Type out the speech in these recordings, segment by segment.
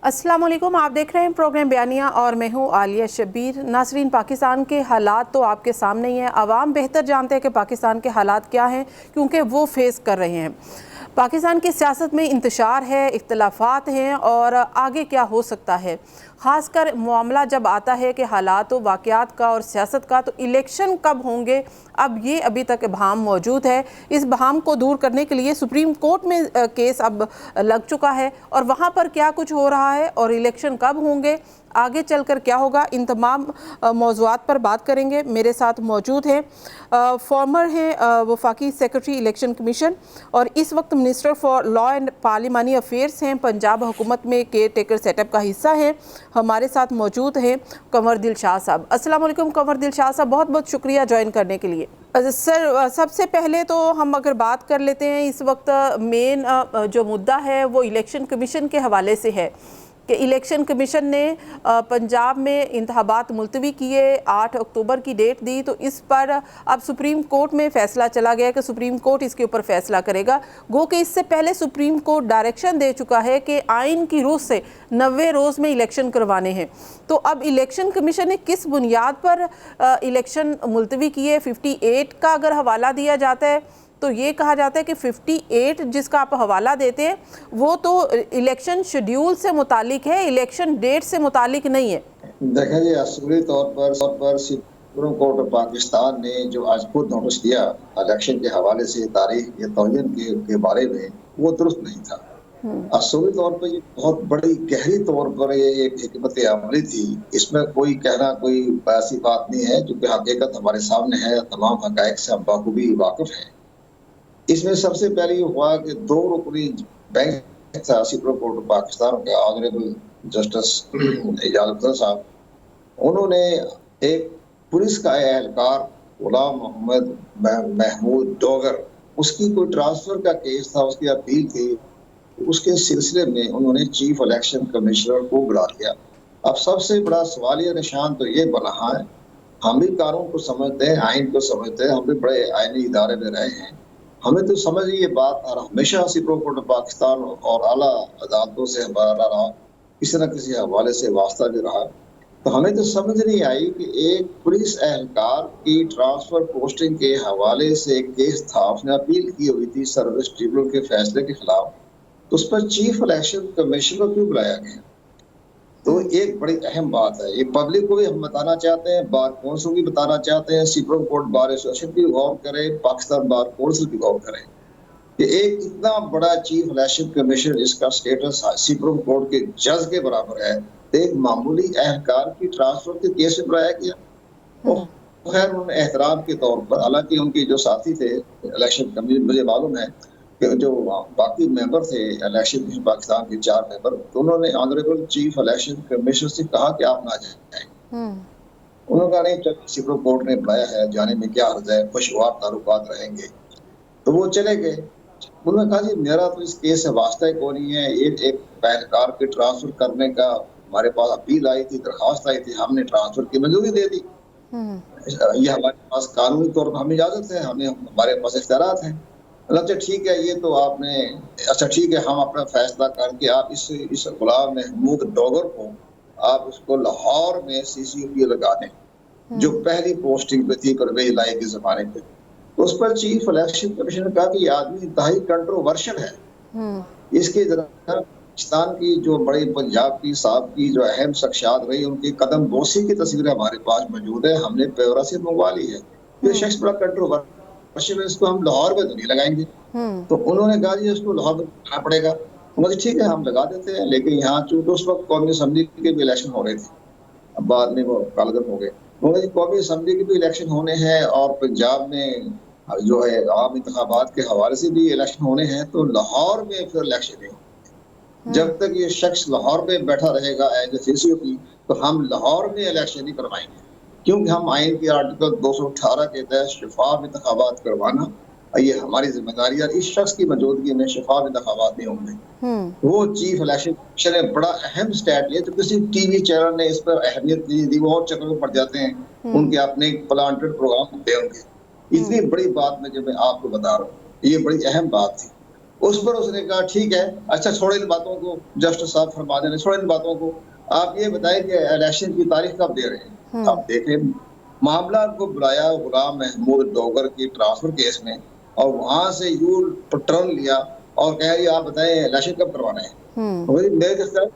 अस्सलाम वालेकुम, आप देख रहे हैं प्रोग्राम बयानिया और मैं हूँ आलिया शब्बीर। नाज़रीन, पाकिस्तान के हालात तो आपके सामने ही हैं। आवाम बेहतर जानते हैं कि पाकिस्तान के हालात क्या हैं, क्योंकि वो फेस कर रहे हैं। पाकिस्तान की सियासत में इंतशार है, इख्तलाफात हैं और आगे क्या हो सकता है। ख़ासकर मामला जब आता है कि हालात व वाक़यात का और सियासत का, तो इलेक्शन कब होंगे, अब ये अभी तक बहाम मौजूद है। इस बहाम को दूर करने के लिए सुप्रीम कोर्ट में केस अब लग चुका है और वहाँ पर क्या कुछ हो रहा है और इलेक्शन कब होंगे, आगे चलकर क्या होगा, इन तमाम मौज़ूआत पर बात करेंगे। मेरे साथ मौजूद हैं फॉर्मर हैं वफाकी सेक्रेटरी इलेक्शन कमीशन और इस वक्त minister for law and parliamentary affairs हैं, पंजाब हुकूमत में केयर टेकर सेटअप का हिस्सा हैं। हमारे साथ मौजूद हैं कंवर दिल शाह साहब। अस्सलाम वालेकुम कंवर दिल शाह साहब, बहुत बहुत शुक्रिया ज्वाइन करने के लिए। सर, सबसे पहले तो हम अगर बात कर लेते हैं, इस वक्त मेन जो मुद्दा है वो इलेक्शन कमीशन के हवाले से है कि इलेक्शन कमीशन ने पंजाब में इंतखाबात मुलतवी किए, 8 अक्टूबर की डेट दी, तो इस पर अब सुप्रीम कोर्ट में फ़ैसला चला गया कि सुप्रीम कोर्ट इसके ऊपर फ़ैसला करेगा। गो कि इससे पहले सुप्रीम कोर्ट डायरेक्शन दे चुका है कि आइन की रूह से 90 रोज़ में इलेक्शन करवाने हैं। तो अब इलेक्शन कमीशन ने किस बुनियाद पर इलेक्शन मुलतवी किए? 58 का अगर हवाला दिया जाता है तो ये कहा जाता है कि 58 जिसका आप हवाला देते हैं वो तो इलेक्शन शेड्यूल से मुतालिक है, इलेक्शन डेट से मुतालिक नहीं है। देखें जी, असूली तौर पर सुप्रीम कोर्ट ऑफ पाकिस्तान ने जो आज खुद नोटिस दिया इलेक्शन के हवाले से तारीख या तौयन के बारे में, वो दुरुस्त नहीं था। असूली तौर पर ये बहुत बड़ी गहरी तौर पर ये एक हिकमत अमली थी। इसमें कोई कहना कोई ऐसी बात नहीं है, जो कि हकीकत हमारे सामने है, तमाम हकायक से हम बखूबी वाकिफ हैं। इसमें सबसे पहले ये हुआ कि 2 रुकनी बेंच था सुप्रीम कोर्ट ऑफ पाकिस्तान का, ऑनरेबल जस्टिस एजाज अख्तर साहब, उन्होंने एक पुलिस का एहलकार गुलाम मोहम्मद महमूद डोगर, उसकी कोई ट्रांसफर का केस था, उसकी अपील थी, उसके सिलसिले में उन्होंने चीफ इलेक्शन कमिश्नर को बुला लिया। अब सबसे बड़ा सवालिया निशान तो ये बना है, हम भी कानून को समझते हैं, आइन को समझते हैं, हम भी बड़े आइनी इदारे में रहे हैं, हमें तो समझ ये बात और हमेशा सुप्रीम कोर्ट ऑफ पाकिस्तान और आला अदालतों से हमारा रहा, किसी न किसी हवाले से वास्ता भी रहा, तो हमें तो समझ नहीं आई कि एक पुलिस एहलकार की ट्रांसफर पोस्टिंग के हवाले से एक केस था, उसने अपील की हुई थी सर्विस ट्रिब्यूनल के फैसले के खिलाफ, तो उस पर चीफ इलेक्शन कमिश्नर क्यों बुलाया गया? तो एक बड़ी अहम बात है, ये पब्लिक को भी हम बताना चाहते हैं, बार कौंसिल भी बताना चाहते हैं, सुप्रीम कोर्ट बार एसोसिएशन भी गौर करे, पाकिस्तान बार कौंसिल भी गौर करे कि एक इतना बड़ा चीफ इलेक्शन कमिश्नर जिसका स्टेटस सुप्रीम कोर्ट के जज के बराबर है, एक मामूली एहलकार की ट्रांसफर के केस में बुलाया गया। और खैर उन्होंने एहतराम के तौर पर, हालांकि उनके जो साथी थे इलेक्शन कमीशन, मुझे मालूम है कि जो बाकी मेंबर थे इलेक्शन कमीशन पाकिस्तान के 4 मेंबर, तो उन्होंने ऑनरेबल चीफ इलेक्शन कमिश्नर से कहा कि आप ना जाएं। उन्होंने कहा नहीं, सुप्रीम कोर्ट ने बुलाया है, जाने में क्या हर्ज है, खुशगवार ताल्लुकात रहेंगे, तो वो चले गए। उन्होंने कहा जी मेरा तो इस केस से वास्ता को नहीं है, एक एहलकार के ट्रांसफर करने का हमारे पास अपील आई थी, दरखास्त आई थी, हमने ट्रांसफर की मंजूरी दे दी, ये हमारे पास कानूनी तौर पर हमें इजाजत है, हमारे पास इख्तियारात हैं। अच्छा ठीक है, ये तो आपने, अच्छा ठीक है, हम अपना फैसला करके आप इस गुलाम महमूद डोगर को आप उसको लाहौर में CCP लगा दें, जो पहली पोस्टिंग पे थी परवेज लाई के जमाने पे। तो उस पर चीफ इलेक्शन कमिश्नर कहा कि ये आदमी इंतहाई कंट्रोवर्शियल है, इसके जरा पाकिस्तान की जो बड़ी पंजाब की साहब की जो अहम शख्सियात रही, उनकी कदम बोसी की तस्वीरें हमारे पास मौजूद है, हमने पेवरा से मंगवा ली है, ये शख्स बड़ा कंट्रोवर्शियल है, इसको हम लाहौर में तो नहीं लगाएंगे। तो उन्होंने कहा जी उसको लाहौर में लगाना पड़ेगा। मुझे ठीक है, हम लगा देते हैं, लेकिन यहाँ चूंकि उस वक्त कौमी असम्बली के भी इलेक्शन हो रहे थे, अब बाद में वो कालगत हो गए, उन्होंने कौमी असम्बली के भी इलेक्शन होने हैं और पंजाब में जो है आम इंतखाबात के हवाले से भी इलेक्शन होने हैं, तो लाहौर में फिर इलेक्शन नहीं होंगे। जब तक ये शख्स लाहौर में बैठा रहेगा एज ए CCP, तो हम लाहौर में इलेक्शन नहीं करवाएंगे, क्योंकि हम आइन के आर्टिकल 218 के तहत शफाफ इंतखाबात करवाना ये हमारी जिम्मेदारी है। इस शख्स की मौजूदगी में शफाफ इंतखाबात नहीं होंगे। वो चीफ इलेक्शन कमीशन ने बड़ा अहम स्टैंड लिया, तो किसी टीवी चैनल ने इस पर अहमियत नहीं दी, वो और चक्कर में पड़ जाते हैं, उनके अपने प्लांटेड प्रोग्राम होते हैं उनके। इतनी बड़ी बात में जो मैं आपको बता रहा हूँ, ये बड़ी अहम बात थी। उस पर उसने कहा ठीक है, अच्छा छोड़ो इन बातों को, जस्टिस साहब फरमा देने, छोड़ो इन बातों को, आप ये बताएं कि इलेक्शन की तारीख कब दे रहे हैं। आप देखें, मामला को बुलाया गुलाम महमूद डोगर की ट्रांसफर केस में, और वहां से यू टर्न लिया और कह रही आप बताएं इलेक्शन कब करवाना है। मेरे ख्याल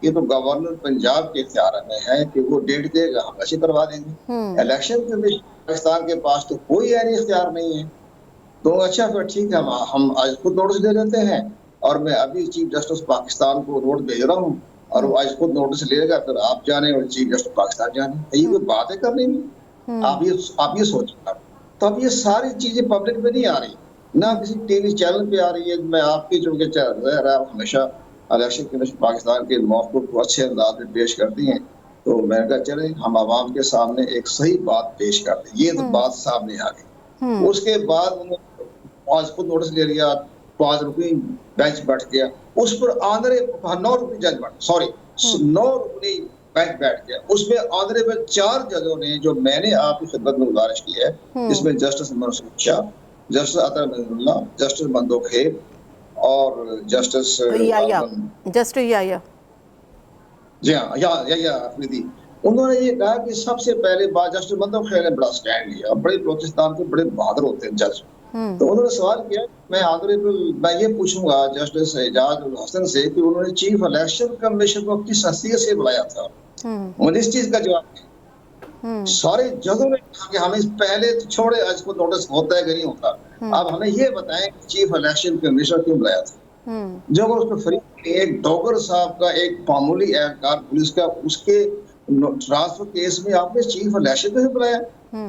ये तो गवर्नर पंजाब के इख्तियार में है कि वो डेट देगा, हम इलेक्शन करवा देंगे। इलेक्शन कमीशन पाकिस्तान के पास तो कोई ऐसी इख्तियार नहीं है। तो अच्छा फिर ठीक है, हम आज खुद नोटिस दे देते हैं, और मैं अभी चीफ जस्टिस पाकिस्तान को नोट भेज रहा हूँ, और वो आज खुद नोटिस लेगा, फिर आप जाने और चीफ जस्टिस पाकिस्तान जाने। ये कोई बात है करने में? आप ये सोचिए। तो अब ये सारी चीजें पब्लिक में नहीं आ रही, ना किसी टीवी चैनल पे आ रही है। मैं आपकी जो हमेशा इलेक्शन कमीशन पाकिस्तान के मौक़िफ़ को अच्छे अंदाज में पेश करती हैं, तो मैंने कहा चले हम आवाम के सामने एक सही बात पेश करते हैं। ये तो बात सामने आ गई। उसके बाद उन्होंने आज खुद नोटिस ले लिया, 5 रुपये बेंच बैठ गया, उस पर आंध्रे 9 रुपये जज बैठ, सॉरी 9 रुपये बेंच बैठ गया। उसमें ऑनरेबल 4 जजों ने, जो मैंने आपकी खिदमत में गुजारिश की है, इसमें जस्टिस मनसूर शाह, जस्टिस अतर महमूदुल्लाह, जस्टिस मंदोखेर और जस्टिस याया जी हाँ या अफरीदी, उन्होंने ये कहा कि सबसे पहले बात जस्टिस मंदोखेर ने बड़ा स्टैंड लिया। बड़े बलोचिस्तान के बड़े बहादुर होते हैं जज। तो उन्होंने सवाल किया, मैं ये पूछूंगा जस्टिस एजाज उल हसन से कि उन्होंने चीफ इलेक्शन कमीशन को किस हैसियत से बुलाया था। उन्होंने इस चीज का जवाब सारे जजों ने कहा कि हमें पहले तो छोड़े, आज को नोटिस होता है कि नहीं होता, अब हमें ये बताएं कि चीफ इलेक्शन कमीशन क्यों बुलाया था। जब उसको फ्री एक डोगर साहब का एक मामूली एहलकार पुलिस का, उसके ट्रांसफर केस में आपने चीफ इलेक्शन को बुलाया।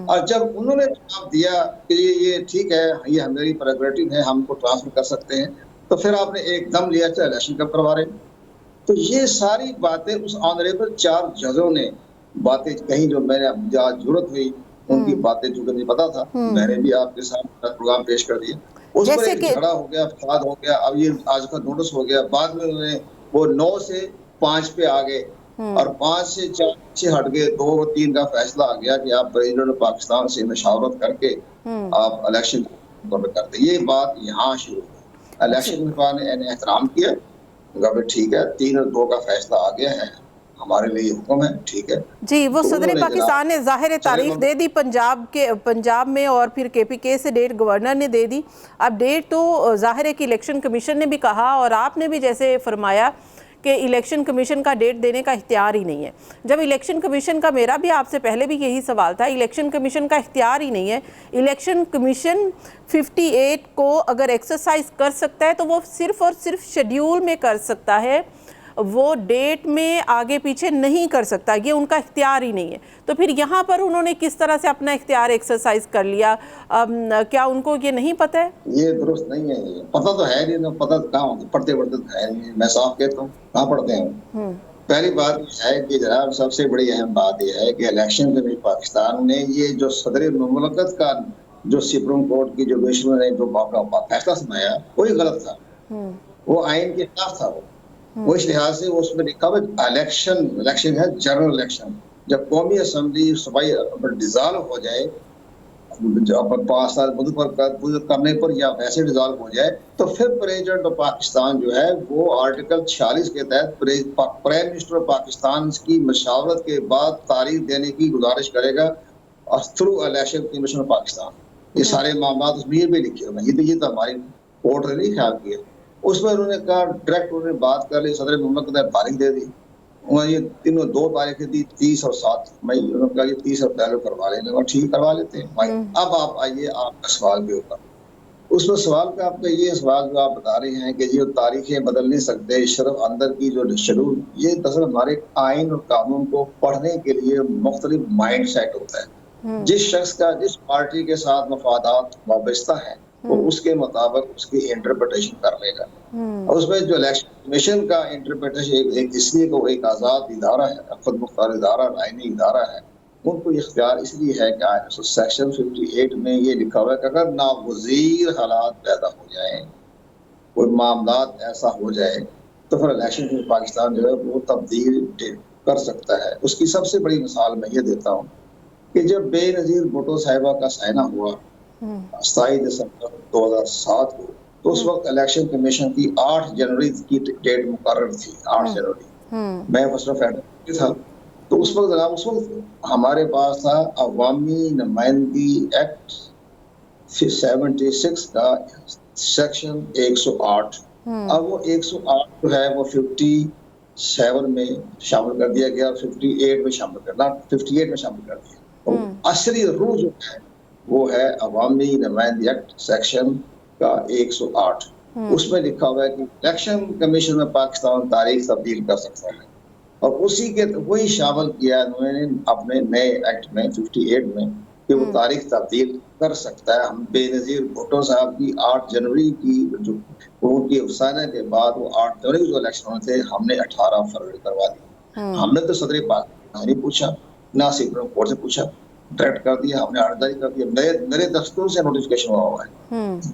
और जब उन्होंने जवाब दिया कि ये ठीक है, ये हमारी प्रेरोगेटिव है, हमको ट्रांसफर कर सकते हैं, तो फिर आपने एकदम लिया चाहे इलेक्शन कब करवा रहे। तो ये सारी बातें उस ऑनरेबल 4 जजों ने बातें कही, जो मैंने आज जरूरत हुई उनकी बातें जो मुझे पता था, मैंने भी आपके साथ प्रोग्राम पेश कर दिया। उस पर एक झगड़ा हो गया, फसाद हो गया। अब ये आज का नोटिस हो गया, बाद में उन्होंने वो 9 से 5 पे आ गए, और 5 से 4 से हट गए। 2 और 3 का फैसला आ गया कि आप प्रेसिडेंट पाकिस्तान से मशावरत करके आप इलेक्शन करते। ये बात यहाँ शुरू हुई। इलेक्शन ने एहतराम किया, ठीक है, 3 और 2 का फैसला आ गया है, हमारे लिए हुक्म है, ठीक है जी। वो सदर पाकिस्तान ने जाहिर तारीख दे दी पंजाब में, और फिर KPK से डेट गवर्नर ने दे दी। अब डेट तो जाहिर है कि इलेक्शन कमीशन ने भी कहा, और आपने भी जैसे फरमाया कि इलेक्शन कमीशन का डेट देने का इख्तियार ही नहीं है। जब इलेक्शन कमीशन का, मेरा भी आपसे पहले भी यही सवाल था, इलेक्शन कमीशन का इख्तियार ही नहीं है। इलेक्शन कमीशन 58 को अगर एक्सरसाइज कर सकता है तो वो सिर्फ और सिर्फ शेड्यूल में कर सकता है, वो डेट में आगे पीछे नहीं कर सकता, ये उनका इख्तियार ही नहीं है। तो फिर यहाँ पर उन्होंने किस तरह से अपना इख्तियार एक्सरसाइज कर लिया? क्या उनको ये नहीं पता है? ये दुरुस्त नहीं है, ये पता तो है नहीं, पता कहाँ पढ़ते तो है नहीं। मैं साफ कहता हूँ, कहाँ पढ़ते हैं। पहली बात है कि जनाब सबसे बड़ी अहम बात यह है कि इलेक्शन कमीशन पाकिस्तान ने ये जो सदर मुमलकत का जो सुप्रीम कोर्ट की जो कमिश्नर ने जो फैसला सुनाया, वही गलत था, वो आइन के खिलाफ था। वो इस लिहाज से उसमें लिखा हुआ इलेक्शन है जनरल इलेक्शन। जब कौमी असम्बली सूबाई डिजॉल्व हो जाए, 5 साल करने पर या वैसे डिजॉल्व हो जाए, तो फिर प्रेसिडेंट ऑफ पाकिस्तान जो है वो आर्टिकल 46 के तहत प्राइम मिनिस्टर पाकिस्तान की मशावरत के बाद तारीख देने की गुजारिश करेगा through election commission of Pakistan. ये सारे मामला उसमें भी लिखे हुए, ये तो हमारी कोर्ट ने नहीं ख्याल किया। उसमें उन्होंने कहा डायरेक्ट, उन्होंने बात कर ली, सदर मुमलकत ने तारीख दे दी। उन्होंने ये तीनों 2 तारीखें दी, 30 और 7 मई। उन्होंने कहा 30 अप्रैल करवा लेंगे, ठीक करवा लेते हैं। अब आप आइए आपका सवाल के ऊपर। उसमें सवाल का आपका ये सवाल जो आप बता रहे हैं कि ये तारीखें बदल नहीं सकते, सिर्फ अंदर की जो शेड्यूल, ये दरअसल हमारे आइन और कानून को पढ़ने के लिए मुख्तलिफ माइंड सेट होता है। जिस शख्स का जिस पार्टी के साथ मफादात वाबस्ता है वो उसके मुताबिक उसकी इंटरप्रिटेशन कर लेगा। और उसमें जो इलेक्शन कमीशन का इंटरप्रिटेशन इसलिए को एक आज़ाद इदारा है, खुद मुख्तार इदारा, आईनी इदारा है, उनको इख्तियार इसलिए है कि सेक्शन 58 में ये लिखा हुआ है कि अगर नागुज़ीर हालात पैदा हो जाए, कोई मामला ऐसा हो जाए, तो फिर इलेक्शन कमीशन पाकिस्तान जो है वो तब्दील कर सकता है। उसकी सबसे बड़ी मिसाल मैं ये देता हूँ कि जब बेनज़ीर भुट्टो साहिबा का साइना हुआ 27 दिसंबर 2007 को, तो उस वक्त इलेक्शन कमीशन की 8 जनवरी की डेट मुकर्रर थी, 8 जनवरी। मैं फर्स्ट ऑफ एडवोकेट था, तो उस वक्त हमारे पास था अवामी नुमाइंदगी एक्ट 76 का सेक्शन 108। अब वो 108 जो है वो 57 में शामिल कर दिया गया, 58 में शामिल करना, 58 में शामिल कर दिया। और असली रूल जो है वो है अवामी नुमाइंदगी एक्ट सेक्शन का 108। उसमें लिखा हुआ है कि इलेक्शन कमीशन में पाकिस्तान तारीख तब्दील कर सकता है, और उसी के वही शामिल किया उन्होंने अपने नए एक्ट में 58 में कि वो तारीख तब्दील कर सकता है। हम बेनजीर भुट्टो साहब की 8 जनवरी की जो उनकी अफसाना के बाद वो 8 जनवरी जो इलेक्शन होने थे, हमने 18 फरवरी करवा दी। हमने तो सदर पाकिस्तान नहीं पूछा, ना सुप्रीम कोर्ट से पूछा, डायरेक्ट कर दिया, हमने आर्डर जारी कर दिया। नए दस्तूर से नोटिफिकेशन हुआ है,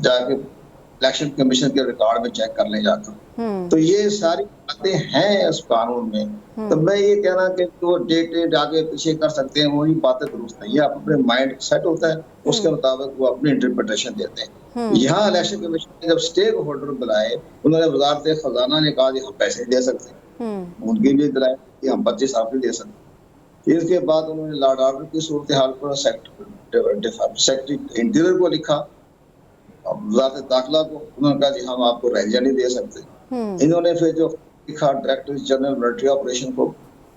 जाके इलेक्शन कमीशन के रिकॉर्ड में चेक कर ले जाकर। तो ये सारी बातें हैं उस कानून में। तो मैं ये कहना कि जो डेट आगे पीछे कर सकते हैं वही बातें दुरुस्त नहीं है। अपने माइंड सेट होता है, उसके मुताबिक वो अपनी इंटरप्रिटेशन देते हैं। यहाँ इलेक्शन कमीशन ने जब स्टेक होल्डर बुलाए, उन्होंने वजारत खजाना ने कहा कि हम पैसे दे सकते हैं, उनकी भी दिलाए कि हम 25 साल दे सकते हैं। इसके बाद उन्होंने लॉ ऑर्डर की सूरत हाल पर सेक्रेटरी इंटीरियर को लिखा, वजारत दाखिला को, उन्होंने कहा जी हम आपको रैंजा नहीं दे सकते। इन्होंने फिर जो लिखा डायरेक्टर जनरल मिलिट्री ऑपरेशन को,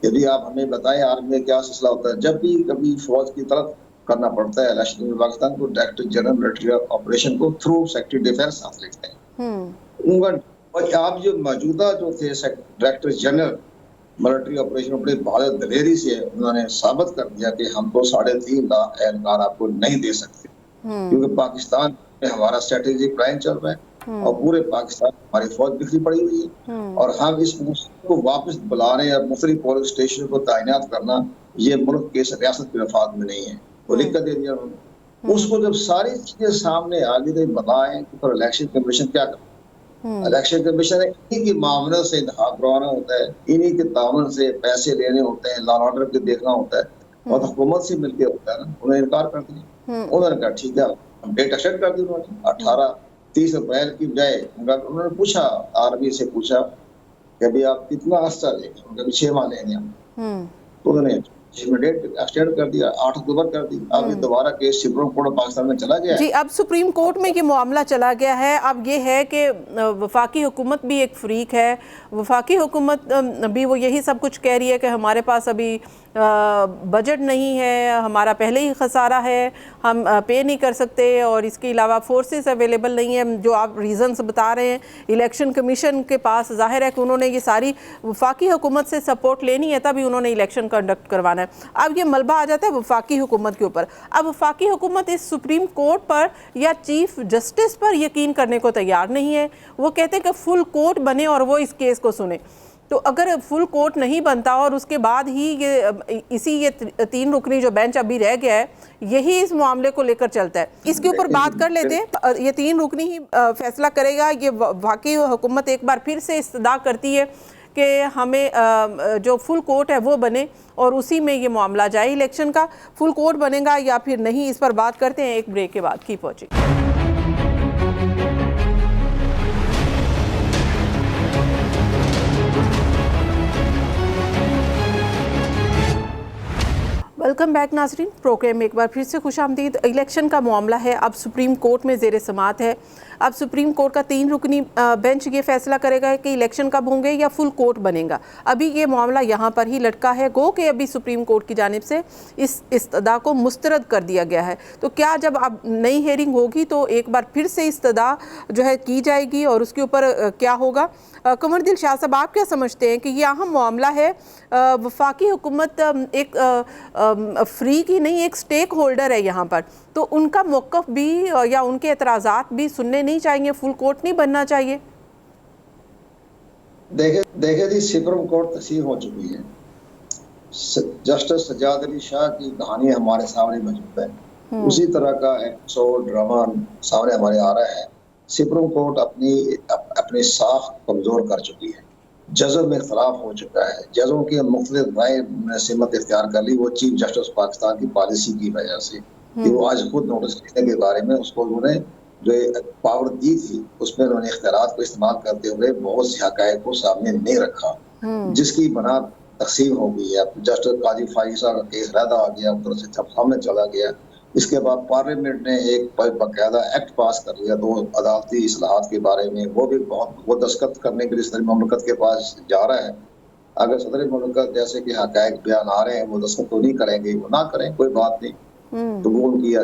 यदि आप हमें बताएं आर्मी में क्या सिलसिला होता है, जब भी कभी फौज की तरफ करना पड़ता है इलेक्शन में पाकिस्तान को, डायरेक्टर जनरल मिलिट्री ऑपरेशन को थ्रू सेक्रेटरी डिफेंस साथ लिखते हैं उनका। और आप जो मौजूदा जो थे डायरेक्टर जनरल मिलिट्री ऑपरेशन, अपने बहादुर दलेरी से उन्होंने साबित कर दिया कि हम तो 3.5 लाख एहलकार आपको नहीं दे सकते, क्योंकि पाकिस्तान में हमारा स्ट्रेटेजिक प्लान चल रहा है और पूरे पाकिस्तान हमारी फौज बिखरी पड़ी हुई है, और हम इस मुल्क को वापस बुलाने या मुख्तलिफ पोलिंग स्टेशन को तैनात करना ये मुल्क के रियासत के मफाद में नहीं है। वो लिख कर दे दिया उन्होंने। उसको जब सारी चीजें सामने आ गई तो बताएं कि फिर इलेक्शन कमीशन क्या करे। इलेक्शन कमीशन इन्हीं की मामले से इंतखाब करवाना होता है, इन्हीं के तावन से पैसे लेने होते हैं, लॉ ऑर्डर के देखना होता है, और हुकूमत से मिलके होता है ना। उन्होंने इनकार कर दिया। उन्होंने कहा ठीक है, डेट एक्सटेंड कर दी उन्होंने 30 अप्रैल की बजाय। उन्होंने पूछा, आर्मी से पूछा कि अभी आप कितना अर्सा लेंगे, उनके 6 माह लेंगे हम। तो उन्होंने डेट एक्सटेंड कर दिया, 8 अक्टूबर कर दी। अब दोबारा case supreme court of Pakistan में चला गया जी। अब सुप्रीम कोर्ट में ये मामला चला गया है। अब ये है कि वफाकी हुकूमत भी एक फ्रीक है, वफाकी हुकूमत भी वो यही सब कुछ कह रही है कि हमारे पास अभी बजट नहीं है, हमारा पहले ही खसारा है, हम पे नहीं कर सकते, और इसके अलावा फोर्सेस अवेलेबल नहीं है। जो आप रीज़न्स बता रहे हैं, इलेक्शन कमीशन के पास ज़ाहिर है कि उन्होंने ये सारी वफाकी हुकूमत से सपोर्ट लेनी है, तभी उन्होंने इलेक्शन कंडक्ट करवाना है। अब ये मलबा आ जाता है वफाकी हुकूमत के ऊपर। अब वफाकी हुकूमत इस सुप्रीम कोर्ट पर या चीफ जस्टिस पर यकीन करने को तैयार नहीं है। वो कहते हैं कि फुल कोर्ट बने और वो इस केस को सुने। तो अगर फुल कोर्ट नहीं बनता और उसके बाद ही ये 3 रुकनी जो बेंच अभी रह गया है, यही इस मामले को लेकर चलता है, इसके ऊपर बात कर लेते हैं। ये 3 रुकनी ही फैसला करेगा। ये वफाकी हुकूमत एक बार फिर से इस्तदा करती है कि हमें जो फुल कोर्ट है वो बने और उसी में ये मामला जाए इलेक्शन का। फुल कोर्ट बनेगा या फिर नहीं, इस पर बात करते हैं एक ब्रेक के बाद। Keep watching. वेलकम बैक नाजरीन, प्रोग्राम में एक बार फिर से खुशामदीद। इलेक्शन का मामला है, अब सुप्रीम कोर्ट में ज़ेर समात है। अब सुप्रीम कोर्ट का 3 रुकनी बेंच ये फैसला करेगा कि इलेक्शन कब होंगे या फुल कोर्ट बनेगा। अभी ये मामला यहाँ पर ही लटका है। गो कि अभी सुप्रीम कोर्ट की जानिब से इस इस्तदा को मुस्तरद कर दिया गया है। तो क्या जब अब नई हेयरिंग होगी तो एक बार फिर से इस्तदा जो है की जाएगी और उसके ऊपर क्या होगा? कमरदिल शाह साहब, आप क्या समझते हैं कि ये अहम मामला है? वफाकी हुकूमत एक फ्री की नहीं, एक स्टेक होल्डर है यहाँ पर, तो उनका मौक़िफ़ भी या उनके एतराज़ात भी सुनने नहीं चाहिए? फुल कोर्ट नहीं बनना चाहिए? देखे जी, सुप्रीम कोर्ट तस्लीम हो चुकी है। जस्टिस सज्जाद अली शाह की कहानी हमारे सामने मौजूद है। उसी तरह का एपिसोड ड्रामा सामने हमारे आ रहा है। सुप्रीम कोर्ट अपनी साख कमजोर कर चुकी है, जजों में इख्तलाफ हो चुका है, जजों के मुख्तलिफ राय सिमत इख्तियार कर ली वो चीफ जस्टिस पाकिस्तान की पॉलिसी की वजह से कि वो आज खुद नोटिस लिखने के बारे में उसको उन्होंने जो पावर दी थी उसमें उन्होंने इख्तियारात को इस्तेमाल करते हुए बहुत सी हक़ाइक़ को सामने नहीं रखा, जिसकी बना तकसीम हो गई है। जस्टिस काजी फाइसा का केस रद्द आ गया, उधर से सामने चला गया। इसके बाद पार्लियामेंट ने एक बाकायदा एक्ट पास कर लिया 2 अदालती इस्लाहात के बारे में, वो दस्तखत करने के लिए सदर मुमलिकत के पास जा रहा है। अगर सदर मुमलिकत जैसे कि हक़ाइक़ बयान आ रहे हैं वो दस्तखत तो नहीं करेंगे, वो ना करें, कोई बात नहीं। तो वो उनकी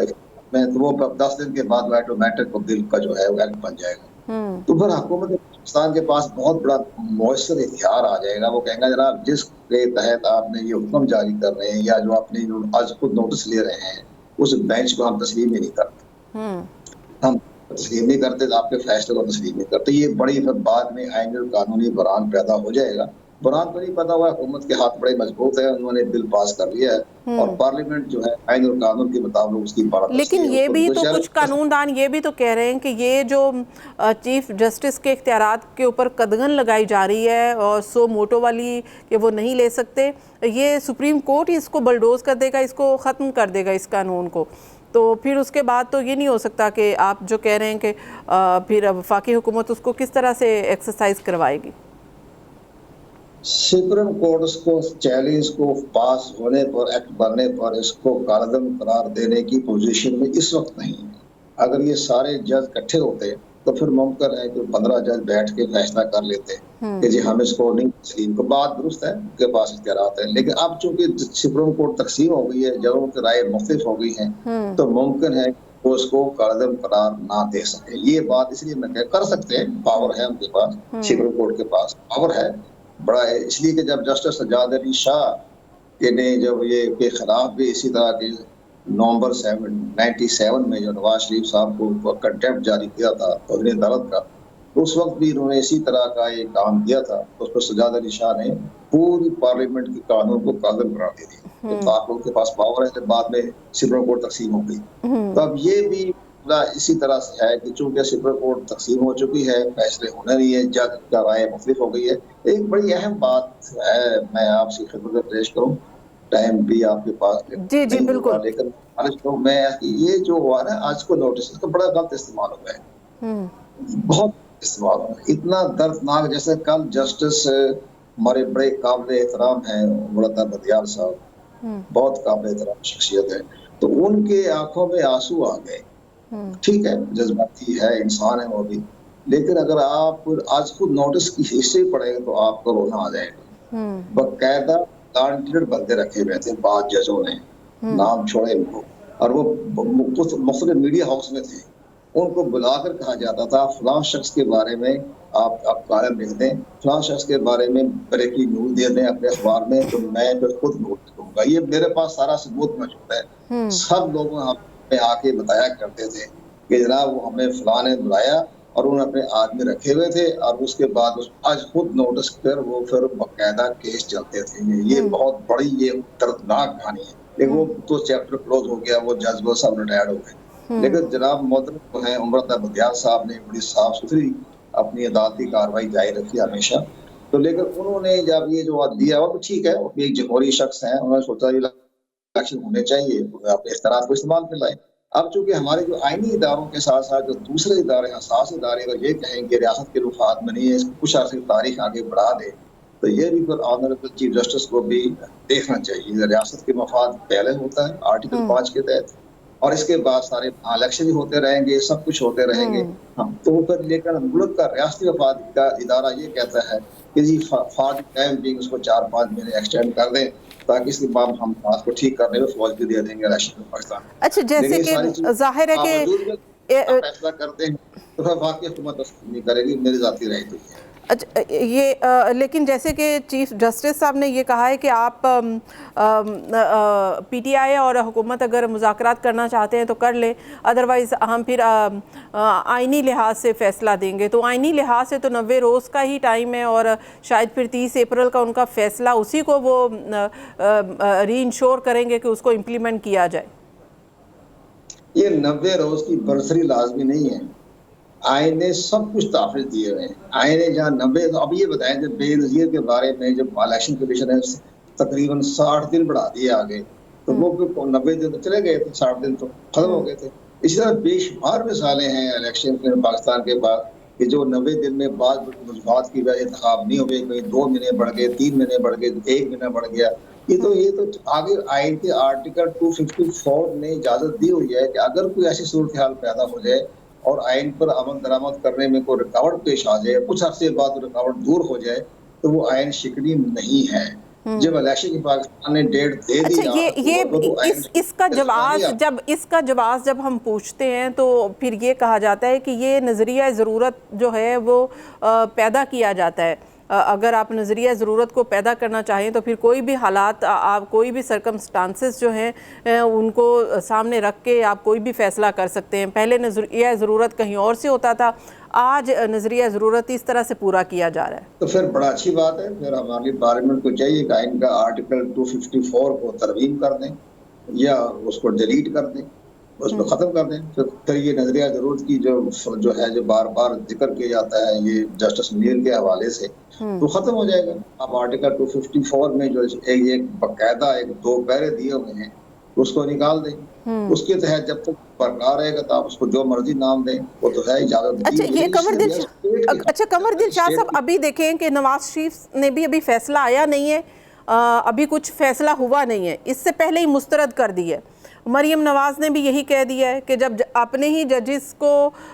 तो वो 10 दिन के बाद ऑटोमेटिक बिल का जो है वो एक्ट बन जाएगा। तो फिर हुकूमत पाकिस्तान के पास बहुत बड़ा मौसर इख्तियार आ जाएगा। वो कहेंगे जनाब जिसके तहत आपने ये हुक्म जारी कर रहे हैं या जो आपने आज खुद नोटिस ले रहे हैं उस बेंच को हम तस्लीम ही नहीं करते, हम तस्लीम नहीं करते, तो आपके फैसले को तस्लीम नहीं करते। ये बड़ी बाद में आईनी और कानूनी बुरान पैदा हो जाएगा। बुरान तो नहीं पता हुआ, हुकूमत के हाथ बड़े मजबूत है, उन्होंने बिल पास कर लिया है और पार्लियामेंट जो है आईन और कानून के मुताबिक उसकी बात। लेकिन ये भी तो कुछ कानूनदान ये भी तो कह रहे हैं कि ये जो चीफ जस्टिस के इख्तियारात के ऊपर कदगन लगाई जा रही है और सो मोटो वाली कि वो नहीं ले सकते, ये सुप्रीम कोर्ट ही इसको बलडोज कर देगा, इसको ख़त्म कर देगा इस कानून को। तो फिर उसके बाद तो ये नहीं हो सकता कि आप जो कह रहे हैं कि फिर वफाकी हुकूमत उसको किस तरह से एक्सरसाइज करवाएगी। सुप्रीम कोर्ट उसको चैलेंज को पास होने पर, एक्ट बनने पर इसको कालदम करार देने की पोजीशन में इस वक्त नहीं है। अगर ये सारे जज इकट्ठे होते तो फिर मुमकिन है कि 15 जज बैठ के फैसला कर लेते कि जी हम इसको नहीं तस्लीम को। बात दुरुस्त है, उनके पास इख्तियारात है, लेकिन अब चूंकि सुप्रीम कोर्ट तकसीम हो गई है, जजों की राय मुख्तलिफ हो गई है, तो मुमकिन है वो उसको कालदम करार ना दे सके। ये बात इसलिए मैं कर सकते हैं, पावर है उनके पास, सुप्रीम कोर्ट के पास पावर है, बड़ा है। इसलिए कि जब जस्टिस सज्जाद अली शाह के ने जब ये के खिलाफ भी इसी तरह के नवंबर 97 में जो नवाज शरीफ साहब को कंटेम्प्ट जारी किया था तौहीन अदालत का, उस वक्त भी इन्होंने इसी तरह का एक काम किया था। उस पर सज्जाद अली शाह ने पूरी पार्लियामेंट के कानून को कागज करार दे दिया। तो उनके पास पावर है, जब बाद में सुप्रीम कोर्ट तकसीम हो गई। तो अब ये भी इसी तरह से है कि चूंकि सुप्रीम कोर्ट तकसीम हो चुकी है, फैसले होने नहीं है, जज का राय मुख्तलिफ हो गई है। एक बड़ी अहम बात है, मैं आपसे खिदमत में पेश करूं, टाइम भी आपके पास जी बिल्कुल, लेकिन तो मैं ये जो हुआ ना आज को नोटिस, इसका बड़ा गलत इस्तेमाल हुआ है, बहुत इस्तेमाल हुआ है, इतना दर्दनाक। जैसे कल जस्टिस हमारे बड़े काबिल एहतराम है मुराद बदियाल साहब, बहुत काबिल एहतराम शख्सियत है, तो उनके आंखों में आंसू आ गए। ठीक है, जज्बाती है, इंसान है वो भी, लेकिन अगर आप आज खुद नोटिस की हिस्ट्री पढ़ेंगे तो आपको रोना आ जाएगा। बकायदा टारगेटेड बंदे रखे हुए थे, 5 जजों ने, नाम छोड़े इनको, और वो मुख्तलिफ मीडिया हाउस में थे। उनको बुलाकर कहा जाता था फलां शख्स के बारे में आप कायम लिख दें, फलां शख्स के बारे में ब्रेकिंग न्यूज दे दें अपने अखबार में, तो मैं फिर खुद नोट दूंगा। ये मेरे पास सारा सबूत मौजूद है। सब लोगों में आके बताया करते थे कि जनाब वो हमें फलां ने बुलाया और उन्होंने अपने आदमी रखे हुए थे, और उसके बाद आज खुद नोटिस कर वो फिर बकायदा केस चलते थे। ये बहुत बड़ी ये दर्दनाक कहानी है। लेकिन वो तो चैप्टर क्लोज हो गया, वो जज वो सब रिटायर्ड हो गए। लेकिन जनाब मोहतरम है उमर बदियाल साहब ने बड़ी साफ सुथरी अपनी अदालती कार्रवाई जारी रखी हमेशा। तो लेकिन उन्होंने जब ये जो दिया वो ठीक है, वो एक जमहूरी शख्स है, उन्होंने सोचा इलेक्शन होने चाहिए, अपने इख्तियारात को इस्तेमाल में लाए। अब चूंकि हमारे जो आईनी इदारों के साथ साथ जो दूसरे इदारे हसास इदारे अगर ये कहें कि रियासत के रुखात में नहीं है, इसको कुछ अर्से तारीख आगे बढ़ा दे, तो ये भी फिर ऑनरेबल चीफ जस्टिस को भी देखना चाहिए। रियासत के मफाद पहले होता है आर्टिकल 5 के तहत, और इसके बाद सारे इलेक्शन भी होते रहेंगे, सब कुछ होते रहेंगे। तो फिर लेकर मुल्क का रियासती मफाद का इदारा ये कहता है कि जी फॉर द टाइम बीइंग उसको 4-5 महीने एक्सटेंड कर दें, ताकि इसके बाद हम बात को ठीक करने में फौज भी दे देंगे इलेक्शन में पाकिस्तान। अच्छा, जैसे कि जाहिर है कि फैसला करते हैं तो फिर वाकई हुकूमत नहीं करेगी, मेरी जाती राय तो है। अच्छा, ये लेकिन जैसे कि चीफ जस्टिस साहब ने ये कहा है कि आप पीटीआई और हुकूमत अगर मुज़ाकरात करना चाहते हैं तो कर लें, अदरवाइज़ हम फिर आइनी लिहाज से फ़ैसला देंगे। तो आइनी लिहाज से तो 90 रोज़ का ही टाइम है, और शायद फिर 30 अप्रैल का उनका फ़ैसला, उसी को वो री इंश्योर करेंगे कि उसको इम्प्लीमेंट किया जाए। ये 90 रोज़ की बरसरी लाजमी नहीं है। आईन ने सब कुछ तहफ़्फ़ुज़ दिए हुए हैं। आईन ने जहाँ 90, तो अब ये बताएं जब बेनज़ीर के बारे में जब इलेक्शन कमीशन ने तकरीबन 60 दिन बढ़ा दिए आगे, तो वो 90 दिन तो चले गए थे, 60 दिन तो खत्म हो गए थे। इसी तरह बेशुमार मिसालें हैं इलेक्शन में पाकिस्तान के पास कि जो 90 दिन में बाद वजूहात की वजह इंतखाब नहीं हुए, कहीं 2 महीने बढ़ गए, 3 महीने बढ़ गए, 1 महीना बढ़ गया। ये तो आगे आइन के आर्टिकल 254 ने इजाजत दी हुई है कि अगर कोई ऐसी सूरत हाल पैदा हो जाए और आइन पर अमल दरामद करने में कोई रुकावट पेश आ जाए, कुछ अर्से बाद रुकावट दूर हो जाए, तो वो आइन शिकनी नहीं है। जब इलेक्शन की पाकिस्तान ने डेट दे दी, इसका जवाब जब हम पूछते हैं तो फिर ये कहा जाता है कि ये नज़रिया ज़रूरत जो है वो पैदा किया जाता है। अगर आप नज़रिया ज़रूरत को पैदा करना चाहें तो फिर कोई भी हालात, आप कोई भी सरकमस्टांसेस जो हैं उनको सामने रख के आप कोई भी फ़ैसला कर सकते हैं। पहले नज़रिया ज़रूरत कहीं और से होता था, आज नज़रिया ज़रूरत इस तरह से पूरा किया जा रहा है। तो फिर बड़ा अच्छी बात है। फिर हमारी पार्लियामेंट को चाहिए कि आइन का आर्टिकल 254 को तरमीम कर दें या उसको डिलीट कर दें, उसको ख़त्म कर दें। फिर ये नज़रिया ज़रूरत की जो है जो बार बार जिक्र किया जाता है ये जस्टिस मीर के हवाले से, तो ख़त्म हो जाएगा। अब आर्टिकल 254 में जो एक बाकायदा 2 पैरे दिए हुए हैं उसको निकाल दें। उसके तहत जब तक बरकरार रहेगा तो आप उसको जो मर्जी नाम दें, वो तो है इजाजत। अच्छा, ये कमरदिल शाह साहब, अभी देखें कि नवाज शरीफ ने भी अभी फैसला आया नहीं है, अभी कुछ फैसला हुआ नहीं है, इससे पहले ही मुस्तरद कर दी है। मरियम नवाज़ ने भी यही कह दिया है कि जब अपने ही जजेस को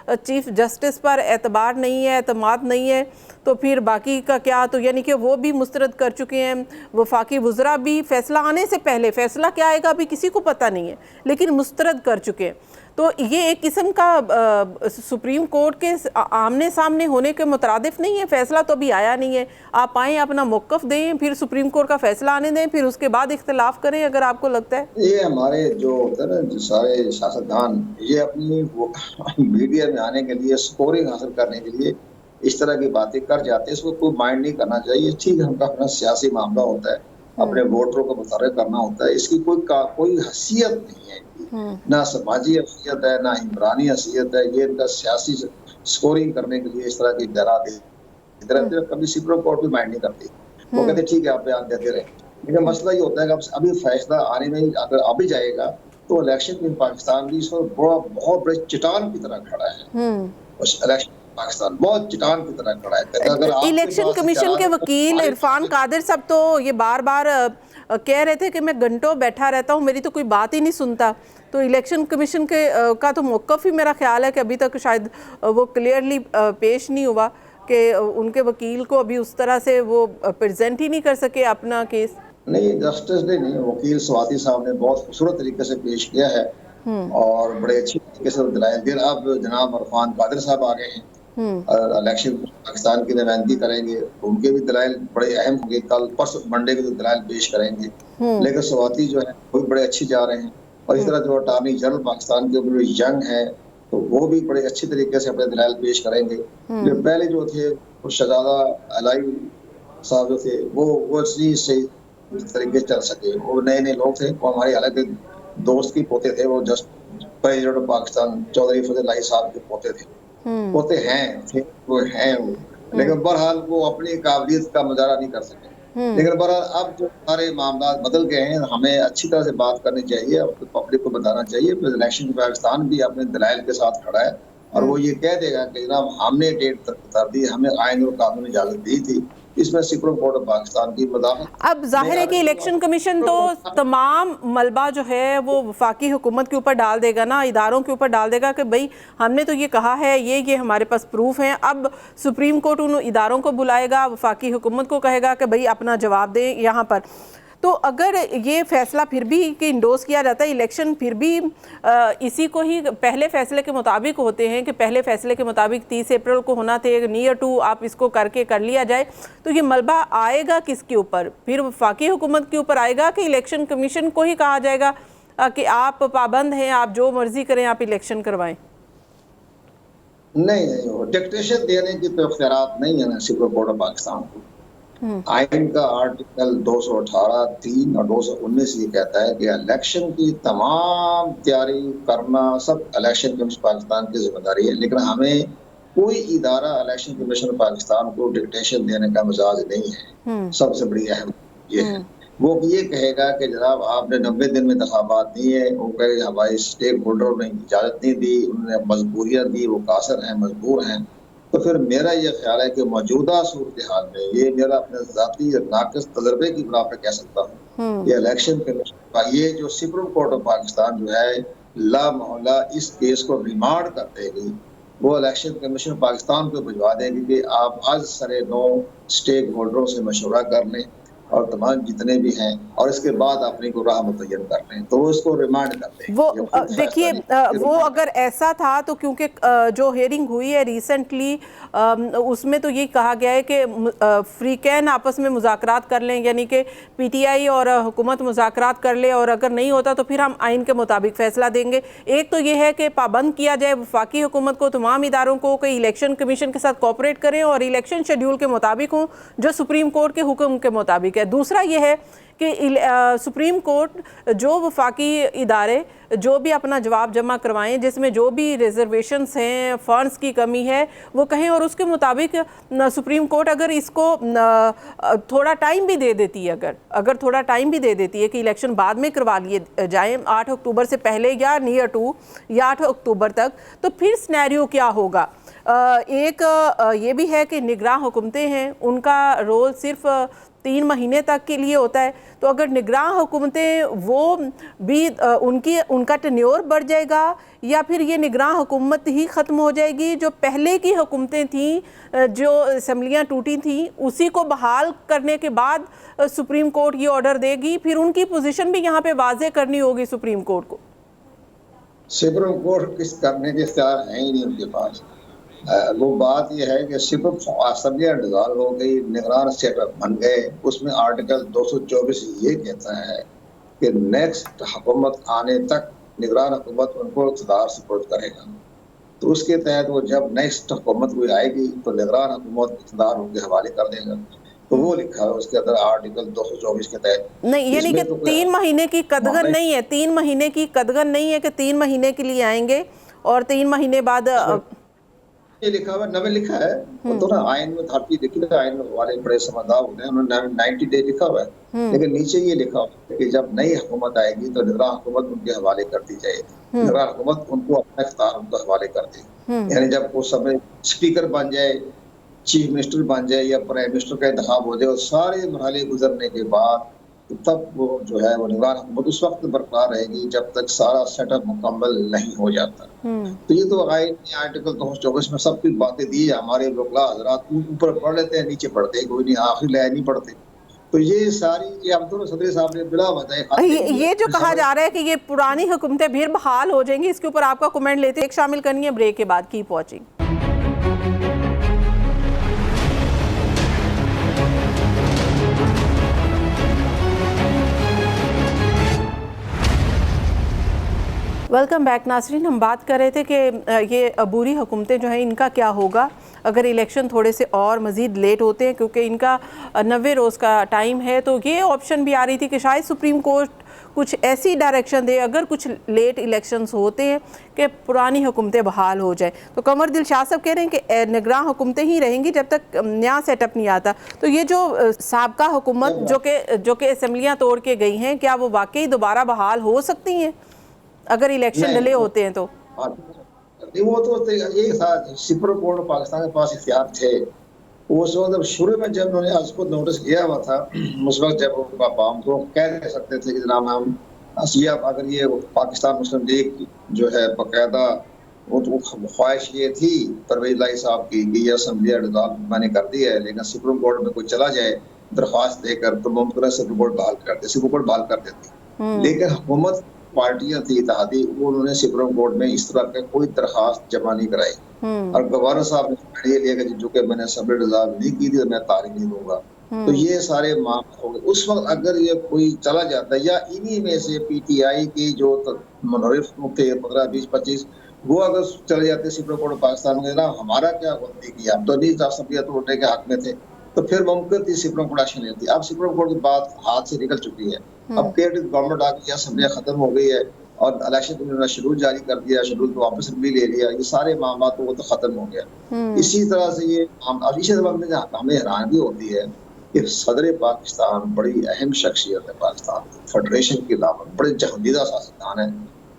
चीफ जस्टिस पर एतबार नहीं है, एतमाद नहीं है, तो फिर बाकी का क्या। तो यानी कि वो भी मुस्तरद कर चुके हैं। वफाकी वज़रा भी फैसला आने से पहले, फैसला क्या आएगा अभी किसी को पता नहीं है, लेकिन मुस्तरद कर चुके हैं। तो ये एक किस्म का सुप्रीम कोर्ट के आमने सामने होने के मुतरादिफ नहीं है। फैसला तो अभी आया नहीं है, आप आएँ अपना मौक़िफ़ दें, फिर सुप्रीम कोर्ट का फैसला आने दें, फिर उसके बाद इख्तिलाफ करें अगर आपको लगता है। ये हमारे जो होता है ना, जो सारे सियासतदान, ये अपनी वो मीडिया में आने के लिए, स्कोरिंग हासिल करने के लिए इस तरह की बातें कर जाते हैं। इसको कोई माइंड नहीं करना चाहिए। ठीक है, उनका अपना सियासी मामला होता है, अपने वोटरों को मुतारिफ करना होता है। इसकी कोई हैसियत नहीं है, ना समाजी हैसियत है, ना इमरानी हैसियत है। ये इनका सियासी स्कोरिंग करने के लिए इस तरह की गैर कभी सुप्रीम कोर्ट भी माइंड नहीं करती। वो कहते ठीक है, आप बयान देते रहे। लेकिन मसला ये होता है कि अभी फैसला आने में अगर अभी जाएगा तो इलेक्शन में पाकिस्तान भी इस वक्त बहुत बड़े चट्टान की तरह खड़ा है। इलेक्शन पाकिस्तान बहुत चट्टान की तरह खड़ा है। अगर इलेक्शन कमीशन के वकील इरफान कादिर साहब तो ये बार बार कह रहे थे कि मैं घंटों बैठा रहता हूँ, मेरी तो कोई बात ही नहीं सुनता। तो इलेक्शन कमीशन का तो मौक़िफ़ ही मेरा ख्याल है कि अभी तक शायद वो क्लियरली पेश नहीं हुआ कि उनके वकील को अभी उस तरह से वो प्रेजेंट ही नहीं कर सके अपना केस। नहीं, जस्टिस ने नहीं, वकील स्वाति साहब ने बहुत खूबसूरत तरीके से पेश किया है और बड़े अच्छी तरीके से दलाइल दिए। अब जनाब इरफान कादिर साहब आ गए हैं, इलेक्शन पाकिस्तान की नुमाइंदगी करेंगे, उनके भी दलाइल बड़े अहम होंगे। कल परसों मंडे को दलाइल पेश करेंगे। लेकिन स्वाति जो है वो बड़े अच्छी जा रहे हैं। और इस तरह जो अटॉर्नी जनरल पाकिस्तान के जो यंग है तो वो भी बड़े अच्छी तरीके से अपने दलाइल पेश करेंगे। जो पहले जो थे वो शहजादा अलाई साहब जो थे वो सही तरीके से चल सके। वो नए लोग थे, वो हमारे हालांकि दोस्त की पोते थे, वो just president of Pakistan Chaudhry Fazal साहब के पोते थे, पोते हैं वो हैं वो। लेकिन बहरहाल वो अपनी काबिलियत का मुजाहरा नहीं कर सके। लेकिन बहरहाल अब जो सारे मामला बदल गए हैं, हमें अच्छी तरह से बात करनी चाहिए और पब्लिक को बताना चाहिए। इलेक्शन पाकिस्तान भी अपने दलाइल के साथ खड़ा है और वो ये कह देगा कि जनाब हमने डेट उतार दी, हमें आइन और कानून इजाजत दी थी, इसमें सुप्रीम कोर्ट ऑफ पाकिस्तान की मदाखलत। अब जाहिर है कि इलेक्शन कमीशन तो तमाम मलबा जो है वो वफाकी हुकूमत के ऊपर डाल देगा ना, इदारों के ऊपर डाल देगा कि भाई हमने तो ये कहा है, ये हमारे पास प्रूफ हैं। अब सुप्रीम कोर्ट उन इदारों को बुलाएगा, वफाकी हुकूमत को कहेगा कि भाई अपना जवाब दें यहाँ पर। तो अगर ये फैसला फिर भी कि इंडोर्स किया जाता है, इलेक्शन फिर भी इसी को ही पहले फैसले के मुताबिक होते हैं कि पहले फैसले के मुताबिक 30 अप्रैल को होना थे, नियर टू आप इसको करके कर लिया जाए, तो ये मलबा आएगा किसके ऊपर? फिर वफाकी हुकूमत के ऊपर आएगा कि इलेक्शन कमीशन को ही कहा जाएगा कि आप पाबंद हैं, आप जो मर्जी करें, आप इलेक्शन करवाएं? नहीं, डिक्टेशन देने की तो इख्तियारात नहीं है ना सुप्रीम कोर्ट ऑफ पाकिस्तान को। आइन का आर्टिकल 218, 3 और 219 ये कहता है कि इलेक्शन की तमाम तैयारी करना सब इलेक्शन कमीशन पाकिस्तान की जिम्मेदारी है। लेकिन हमें कोई इदारा इलेक्शन कमीशन पाकिस्तान को डिक्टेशन देने का मिजाज नहीं है। सबसे बड़ी अहम ये है। वो ये कहेगा कि जनाब आपने 90 दिन में इंतखाबात नहीं है, वो कहे हमारे स्टेक होल्डरों ने इजाज़त नहीं दी, उन्होंने मजबूरियाँ दी, वो कासर हैं, मजबूर हैं। तो फिर मेरा ये ख्याल है कि मौजूदा सूरत हाल में, ये मेरा अपने ज़ाती नाक़िस तजर्बे की बिना पे कह सकता हूँ, ये इलेक्शन कमीशन का ये जो सुप्रीम कोर्ट ऑफ पाकिस्तान जो है लामहौला इस केस को रिमांड कर देगी, वो इलेक्शन कमीशन पाकिस्तान को भिजवा देगी कि आप आज सरे 9 स्टेक होल्डरों से मशवरा कर लें और तमाम जितने भी हैं और इसके बाद अपनी को राह मुतय्यन कर लें, तो वो इसको रिमांड कर दें। वो देखिए वो अगर ऐसा था तो क्योंकि जो हेयरिंग हुई है रिसेंटली उसमें तो ये कहा गया है कि फ्रीकैन आपस में मुज़ाकरात कर लें, यानी कि पीटीआई और हुकूमत मुज़ाकरात कर ले और अगर नहीं होता तो फिर हम आइन के मुताबिक फ़ैसला देंगे। एक तो ये है कि पाबंद किया जाए वफाकी हुकूमत को, तमाम इदारों को कि इलेक्शन कमीशन के साथ कोऑपरेट करें और इलेक्शन शेड्यूल के मुताबिक हों जो सुप्रीम कोर्ट के हुक्म के मुताबिक है। दूसरा ये है कि सुप्रीम कोर्ट जो वफाकी इदारे जो भी अपना जवाब जमा करवाएं जिसमें जो भी रिजर्वेशंस हैं, फंड्स की कमी है, वो कहें और उसके मुताबिक सुप्रीम कोर्ट अगर इसको थोड़ा टाइम भी दे देती है, अगर थोड़ा टाइम भी दे देती है कि इलेक्शन बाद में करवा लिए जाएं 8 अक्टूबर से पहले या नियर टू या 8 अक्टूबर तक, तो फिर सिनेरियो क्या होगा। एक ये भी है कि निगरान हुकूमतें हैं, उनका रोल सिर्फ 3 महीने तक के लिए होता है, तो अगर निगरान हुकूमतें वो भी उनका टेन्योर बढ़ जाएगा या फिर ये निगरान हुकूमत ही ख़त्म हो जाएगी। जो पहले की हुकूमतें थीं, जो असम्बलियाँ टूटी थीं, उसी को बहाल करने के बाद सुप्रीम कोर्ट ये ऑर्डर देगी, फिर उनकी पोजीशन भी यहाँ पे वाज़े करनी होगी सुप्रीम कोर्ट को। सुप्रीम कोर्ट किस करने के इख्तियार है ही नहीं उनके पास। वो बात यह है कि सिर्फ असम्बलियाँ डिज़ॉल्व हो गई, निगरान सेटअप बन गए, उसमें आर्टिकल 224 ये कहता है कि नेक्स्ट हुकूमत आने तक निगरान हुकूमत उनको इक़्तिदार सुपुर्द करेगा। तो उसके तहत वो जब नेक्स्ट हुकूमत कोई आएगी तो निगरान हुकूमत इक़्तिदार उनके हवाले कर देगा। तो वो लिखा है उसके अंदर आर्टिकल 224 के तहत। नहीं, यानी कि 3 महीने की कदगन नहीं है, 3 महीने की कदगन नहीं है कि 3 महीने के लिए आएंगे और 3 महीने बाद ये लिखा हुआ नवे लिखा है, वो तो ना आयन में धरती लिखी है, आयन वाले बड़े समझदार होते हैं, उन्होंने 90 डे लिखा हुआ है, लेकिन नीचे ये लिखा हुआ है कि जब नई हुकूमत आएगी तो निगरान हुकूमत उनके हवाले कर दी जाएगी, निगरान हुकूमत उनको अपना इख्तियार उनके हवाले कर दी। यानी जब उस समय स्पीकर बन जाए, चीफ मिनिस्टर बन जाए या प्राइम मिनिस्टर का इंतखाब हो जाए और सारे मरहले गुजरने के बाद तो तब वो जो है वो निगरान हुकूमत उस वक्त बरकरार रहेगी जब तक सारा सेटअप मुकम्मल नहीं हो जाता। तो ये तो आर्टिकल 224 में सब कुछ बातें दी है। हमारे लोग हजरात ऊपर पढ़ लेते हैं, नीचे पढ़ते कोई नहीं, आखिर लाया नहीं पढ़ते। तो ये सारी ये अब तो सदर साहब ने बिला बताया, ये जो कहा जा रहा है कि ये पुरानी हुकूमतें फिर बहाल हो जाएंगी, इसके ऊपर आपका कमेंट लेते हैं, एक शामिल करनी है ब्रेक के बाद। Keep watching. वेलकम बैक नाज़रीन। हम बात कर रहे थे कि ये अबूरी हुकूमतें जो हैं इनका क्या होगा अगर इलेक्शन थोड़े से और मज़ीद लेट होते हैं, क्योंकि इनका 90 रोज़ का टाइम है। तो ये ऑप्शन भी आ रही थी कि शायद सुप्रीम कोर्ट कुछ ऐसी डायरेक्शन दे अगर कुछ लेट इलेक्शंस होते हैं कि पुरानी हुकूमतें बहाल हो जाए। तो कमर दिल शाह साहब कह रहे हैं कि निगरान हुकूमतें ही रहेंगी जब तक नया सेटअप नहीं आता। तो ये जो साबका हुकूमत जो कि असम्बलियाँ तोड़ के गई हैं, क्या वो वाकई दोबारा बहाल हो सकती हैं अगर इलेक्शन डिले होते हैं? तो वो तो ये सुप्रीम कोर्ट पाकिस्तान के पास इख्तियार थे। उस वक्त शुरू में जब उन्होंने आज को नोटिस किया हुआ था, उस वक्त जब आवाम को कह सकते थे कि जनाब हम अगर ये पाकिस्तान मुस्लिम लीग जो है बाकायदा वो तो ख्वाहिश ये थी परवेज लाई साहब की कि ये असम्बली डिसॉल्व मैंने कर दी है, लेकिन सुप्रीम कोर्ट में कोई चला जाए दरख्वास्त देकर तो मुमकिन है सुप्रीम कोर्ट बहाल कर दे, सुप्रीम कोर्ट बहाल कर देती। लेकिन हुकूमत पार्टियां थी इत्तेहादी, उन्होंने सुप्रीम कोर्ट में इस तरह का कोई दरखास्त जमा नहीं कराई और गवर्नर साहब ने ये लिया कि जो कि मैंने असेंबली डिसॉल्व नहीं की थी तो मैं तारीख नहीं दूंगा। तो ये सारे मामले हो गए। उस वक्त अगर ये कोई चला जाता या इन्हीं में से पीटीआई की जो मुनरिफ थे 15, 20, 25 वो अगर चले जाते सुप्रीम कोर्ट पाकिस्तान में, ना हमारा क्या गलती की, हम तो नहीं असेंबली तोड़ने के हक में थे, तो फिर मुमकिन थी सुप्रीम कोर्ट एक्शन लेती। अब सुप्रीम कोर्ट की बात हाथ से निकल चुकी है। अब गवर्नमेंट आ गई, असेंबली खत्म हो गई है और इलेक्शन उन्होंने शेड्यूल जारी कर दिया, शेड्यूल तो वापस भी ले लिया, ये सारे मामला तो वो तो खत्म हो गया। इसी तरह से ये इसी तरह हमें हैरानगी होती है कि सदर पाकिस्तान बड़ी अहम शख्सियत है पाकिस्तान की, फेडरेशन के अलावा बड़े जहांदीदा सियासतदान है,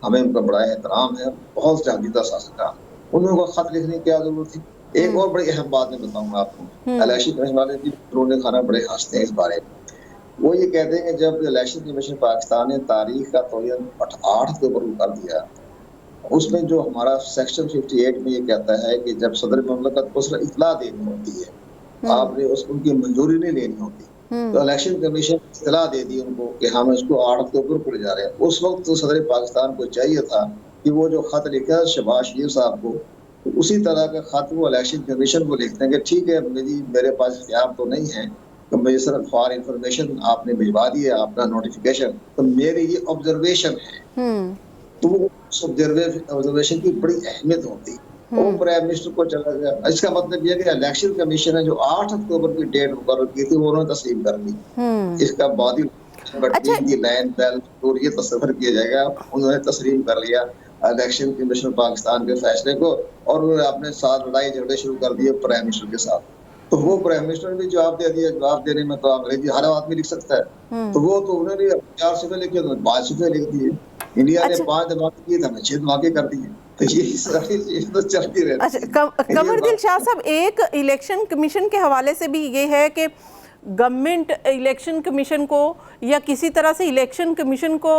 हमें उनका बड़ा एहतराम है, बहुत जहांदीदा सियासतदान। उन्होंने खत लिखने की क्या जरूरत थी? एक और बड़ी अहम बात मैं बताऊंगा आपको, इलेक्शन कमीशन वाले भी उन्होंने खाना बड़े हंसते हैं इस बारे में। वो ये कहते हैं कि जब इलेक्शन कमीशन पाकिस्तान ने तारीख का तयन 8 अक्टूबर को कर दिया, उसमें जो हमारा सेक्शन 58 में ये कहता है कि जब सदर मुमलकत को सिर्फ इत्तला देनी होती है, आपने उनकी मंजूरी नहीं लेनी होती, तो इलेक्शन कमीशन इत्तला दे दी उनको कि हम इसको 8 अक्टूबर को ले जा रहे हैं। उस वक्त तो सदर पाकिस्तान को चाहिए था कि वो जो खत लिखा शहबाज शरीफ साहब को, तो उसी तरह का खत वो इलेक्शन कमीशन को लिखते हैं कि ठीक है मेरे पास इख्तियार तो नहीं है, तो मुझे सिर्फ फॉर इंफॉर्मेशन आपने भिजवा दी है आपका नोटिफिकेशन, तो मेरी ये ऑब्जर्वेशन है। तो उस ऑब्जर्वेशन की बड़ी अहमियत होती है। वो प्राइम मिनिस्टर को चला गया। इसका मतलब यह कि इलेक्शन कमीशन ने जो 8 अक्टूबर की डेट मुकर्रर की थी वो उन्होंने तस्लीम कर ली। इसका बाद ही लाइन बैल और ये तस्वर किया जाएगा, उन्होंने तस्लीम कर लिया इलेक्शन कमीशन पाकिस्तान के फैसले को, और उन्होंने अपने साथ लड़ाई झगड़े शुरू कर दिए प्राइम मिनिस्टर के साथ। तो वो प्राइम मिनिस्टर ने भी जवाब दे दिया। जवाब देने में तो अंग्रेजी हर आदमी लिख सकता है, तो वो तो उन्होंने 4 सफ़े लिखे तो 5 सफ़े लिख दिए। इंडिया ने 5 धमाके किए, हमें 6 धमाके कर दिए। तो ये तो चलती रहती है। अच्छा, कमरदिल शाह साहब, एक इलेक्शन कमीशन के हवाले से भी ये है कि गवर्नमेंट इलेक्शन कमीशन को या किसी तरह से इलेक्शन कमीशन को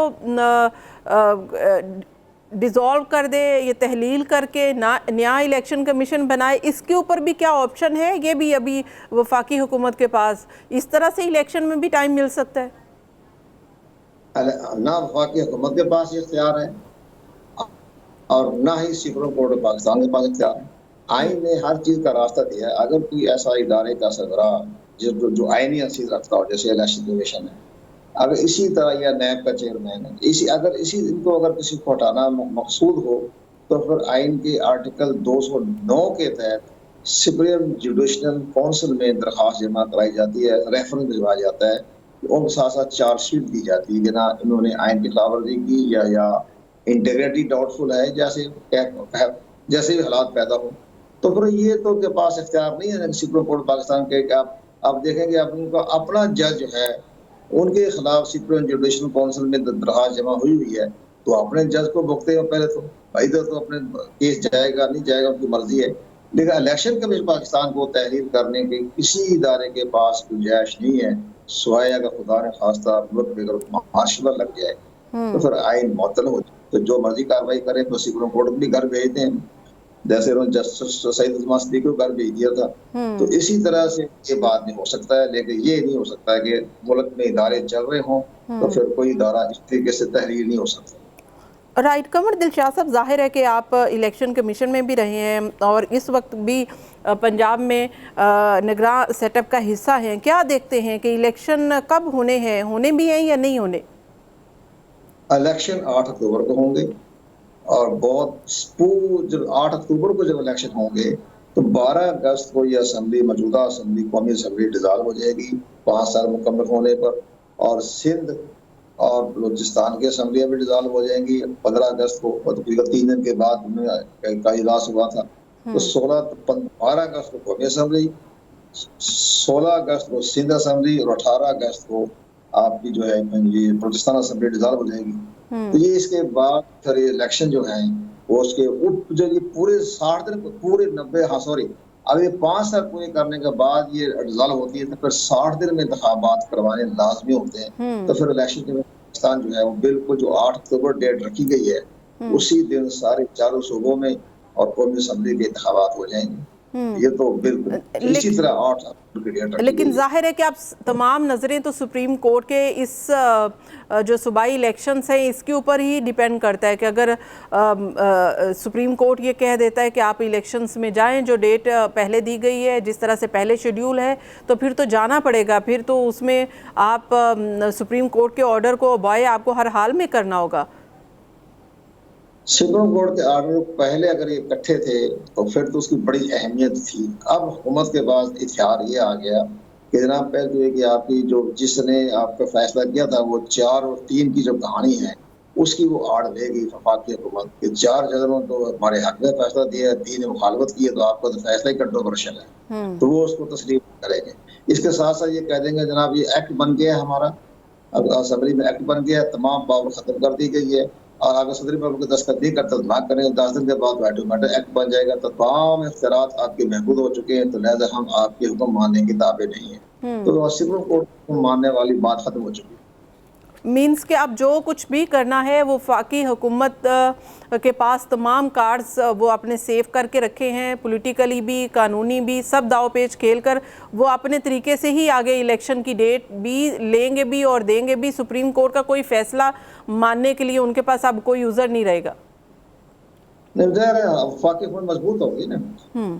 डिसॉल्व कर दे, ये तहलील करके नया इलेक्शन कमीशन बनाए, इसके ऊपर भी क्या ऑप्शन है? ये भी अभी वफाकी हुकूमत के पास इस तरह से इलेक्शन में भी टाइम मिल सकता है? ना वफाकी हुकूमत के पास ये इख्तियार है और ना ही सुप्रीम कोर्ट ऑफ पाकिस्तान के पास इख्तियार है। आइन ने हर चीज का रास्ता दिया है। अगर कोई ऐसा इदारे का सरबराह जो आइनी हैसियत रखता हो, जैसे इलेक्शन कमीशन है, अगर इसी तरह या नैब का चेयरमैन है, अगर किसी को हटाना मकसूद हो, तो फिर आइन के आर्टिकल 209 के तहत सुप्रीम जुडिशल काउंसिल में दरख्वास्त जमा कराई जाती है, रेफरेंस भिजवाया जाता है, उनके साथ साथ चार्जशीट दी जाती है कि ना इन्होंने आइन की खिलाफवर्जी की या इंटीग्रिटी डाउटफुल है, जैसे भी हालात पैदा हो। तो फिर ये तो उनके पास इख्तियार नहीं है सुप्रीम कोर्ट पाकिस्तान के। आप देखेंगे उनका अपना जज है, उनके खिलाफ सुप्रीम जुडिशल काउंसिल में दरख्वास्त जमा हुई है, तो अपने जज को भुगते हो पहले तो भाई, तो अपने केस जाएगा नहीं जाएगा उनकी मर्जी है। लेकिन इलेक्शन कमीशन पाकिस्तान को तहरीर करने के किसी इदारे के पास गुंजाइश नहीं है, सिवाय अगर खुदा ने खास्ता मुल्क में अगर मार्शल लग जाए तो फिर आइन मुअत्तल हो जाए, तो जो मर्जी कार्रवाई करे। तो सुप्रीम कोर्ट भी घर भेजते हैं, जैसे उन्होंने जस्टिस सईद उस्मान सिद्दीकी को घर भेज दिया था। तो इसी तरह से ये बात नहीं हो सकता है। लेकिन ये नहीं हो सकता है कि मुल्क में इदारे चल रहे हों तो फिर कोई इदारा इस तरीके से तहरीर नहीं हो सकता। राइट, कमरदिल शाह साहब, जाहिर है कि आप इलेक्शन कमीशन में भी रहे हैं और इस वक्त भी पंजाब में निगरान सेटअप का हिस्सा हैं। क्या देखते हैं कि इलेक्शन कब होने हैं, होने भी हैं या नहीं होने? इलेक्शन 8 अक्टूबर को होंगे और जब 8 अक्टूबर को जब इलेक्शन होंगे तो 12 अगस्त को यह असेंबली, मौजूदा असेंबली, कौमी असेंबली डिसॉल्व हो जाएगी 5 साल मुकम्मल होने पर, और सिंध और बलूचिस्तान की असेंबलियां भी डिसॉल्व हो जाएंगी 15 अगस्त को। और तकरीबन 3 दिन के बाद का इजलास हुआ था। तो 12 अगस्त को कौमी असेंबली, 16 अगस्त को सिंध असेंबली और 18 अगस्त को आपकी जो है ये बलूचिस्तान असेंबली डिसॉल्व हो जाएगी। तो ये इसके बाद फिर इलेक्शन जो है वो उसके जो ये पूरे 60 दिन पूरे 90 अब ये 5 साल पूरे करने के बाद ये डिसॉल्व होती है, तो फिर 60 दिन में इंतखाबात करवाने लाजमी होते हैं। तो फिर इलेक्शन के पाकिस्तान जो है वो बिल्कुल जो 8 अक्टूबर डेट रखी गई है उसी दिन सारे चारों सूबों में और कौमी असेंबली के इंतखाबात हो जाएंगे। ये तो बिल्कुल इसी तरह 8 अक्टूबर की डेट। लेकिन जाहिर है कि आप तमाम नज़रें तो सुप्रीम कोर्ट के इस जो सूबाई इलेक्शंस हैं इसके ऊपर ही डिपेंड करता है कि अगर सुप्रीम कोर्ट ये कह देता है कि आप इलेक्शंस में जाएं, जो डेट पहले दी गई है, जिस तरह से पहले शेड्यूल है, तो फिर तो जाना पड़ेगा। फिर तो उसमें आप सुप्रीम कोर्ट के ऑर्डर को ओबे आपको हर हाल में करना होगा। सुप्रीम कोर्ट के ऑर्डर पहले अगर ये इकट्ठे थे तो फिर तो उसकी बड़ी अहमियत थी। अब हुकूमत के पास इख्तियार ये आ गया कि जनाब पहले तो है कि आपकी जो जिसने आपका फैसला किया था वो 4 और 3 की जो कहानी है उसकी वो आड़ लेगी वफाकी हुकूमत के। 4 जजों तो हमारे हक में फैसला दिया, 3 ने मुखालफत की है, तो आपका तो फैसला ही कंट्रोवर्शियल है, तो वो उसको तस्लीम करेंगे। इसके साथ साथ ये कह देंगे जनाब ये एक्ट बन गया है हमारा, अब असम्बली में एक्ट बन गया है, तमाम पावर खत्म कर दी गई है, और अगर सदर में आपको दस्तखत नहीं करता तो ना करें, 10 दिन के बाद ऑटोमेटिक एक्ट बन जाएगा। तो तमाम इख्तियारात आपके महफूज हो चुके हैं, तो लिहाजा हम आपके हुक्म मानने की ताबे नहीं है। तो सुप्रीम कोर्ट को मानने वाली बात खत्म हो चुकी है। मीन्स कि अब जो कुछ भी करना है वो वफाकी हुकूमत के पास तमाम कार्ड्स वो आपने सेव करके रखे हैं, पॉलिटिकली भी कानूनी भी, सब दाव पेच खेल कर वो अपने तरीके से ही आगे इलेक्शन की डेट भी लेंगे भी और देंगे भी। सुप्रीम कोर्ट का कोई फैसला मानने के लिए उनके पास अब कोई यूज़र नहीं रहेगा। वफाकी हुकूमत मजबूत होगी ना,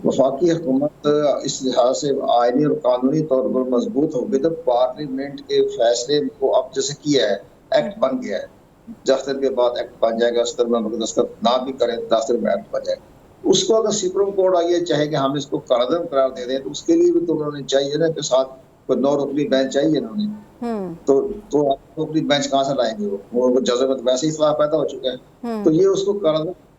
वफाकी हुकूमत इस लिहाज से आईनी और कानूनी तौर पर मजबूत होगी तो पार्लियामेंट के फैसले को अब जैसे किया है, एक्ट बन गया है, 10 दिन के बाद एक्ट बन जाएगा, सदर में दस्तखत ना भी करें 10 दिन में एक्ट बन जाएगा। उसको अगर सुप्रीम कोर्ट आइए चाहे कि हम इसको करारदाद करार दे दें, तो उसके लिए भी तो उन्होंने चाहिए ना के साथ कोई 9 रुकनी बेंच चाहिए इन्होंने, तो आप रुकनी बेंच कहाँ से लाएंगे? वो जज में तो वैसे ही इस्लाह पैदा हो चुका है, तो ये उसको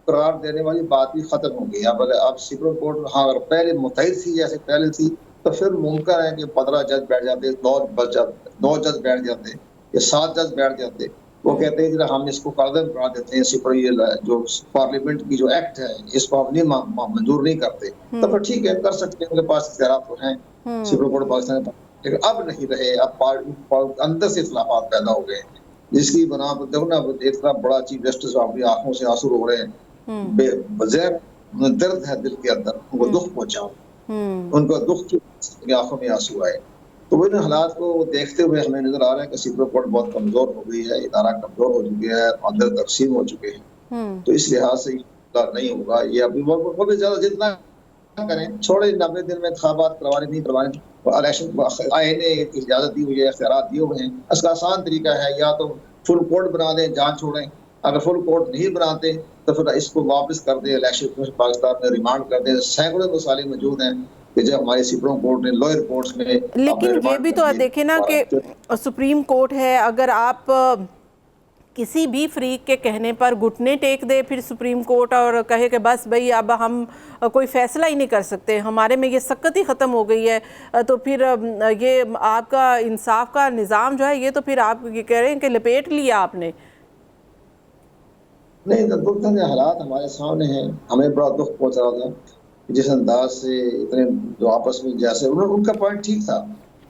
करार देने वाली बात भी खत्म हो गई। अब सुप्रीम कोर्ट हाँ अगर पहले मुतहिद थी जैसे पहले थी, तो फिर मुमकिन है कि 15 जज बैठ जाते, 9 जज बैठ जाते या 7 जज बैठ जाते। वो कहते हैं हम इसको करारदाद करा देते हैं, जो पार्लियामेंट की जो एक्ट है इसको हम नहीं मंजूर नहीं करते, तो फिर ठीक है कर सकते हैं, उनके पास इख्तियार तो हैं सुप्रीम कोर्ट पाकिस्तान। लेकिन अब नहीं रहे, अब अंदर से इख्तिलाफात पैदा हो गए, जिसकी बना पर देखो ना एक तरह बड़ा चीफ जस्टिस अपनी आंखों से आंसू रो रहे हैं, बेवजह दर्द है दिल के अंदर, उनको दुख पहुंचाओ, उनको दुख की आंखों में आंसू आए। तो वो इन हालात को देखते हुए हमें नजर आ रहा है कि सुप्रीम कोर्ट बहुत कमजोर हो गई है, इदारा कमजोर हो चुके हैं, अंदर तकसीम हो चुके हैं। तो इस लिहाज से नहीं होगा ये। अभी वो भी ज्यादा जितना करें छोड़े, 90 दिन में इंतखाबात करवाने नहीं करवाने, इलेक्शन आईन ने इजाजत दी हुई है, इख्तियारात दिए हुए हैं। इसका आसान तरीका है या तो फुल कोर्ट बना दें, जान छोड़ें, अगर फुल कोर्ट नहीं बनाते तो फिर इसको वापस कर दें, इलेक्शन कमीशन पाकिस्तान में रिमांड कर दें। सैकड़ों मसाले मौजूद हैं कि जब हमारी सुप्रीम कोर्ट ने लोअर कोर्ट्स में, लेकिन ये भी तो देखें ना कि सुप्रीम कोर्ट है, अगर आप किसी भी फ्रीक के कहने पर घुटने टेक दे फिर सुप्रीम कोर्ट और कहे कि बस भाई अब हम कोई फैसला ही नहीं कर सकते, हमारे में ये सक्कत ही ख़त्म हो गई है, तो फिर ये आपका इंसाफ का निज़ाम जो है ये तो फिर आप ये कह रहे हैं कि लपेट लिया आपने। नहीं, दुख के हालात हमारे सामने हैं, हमें बड़ा दुख पहुंच रहा था जिस अंदाज से इतने जो आपस में जैसे उनका पॉइंट ठीक था,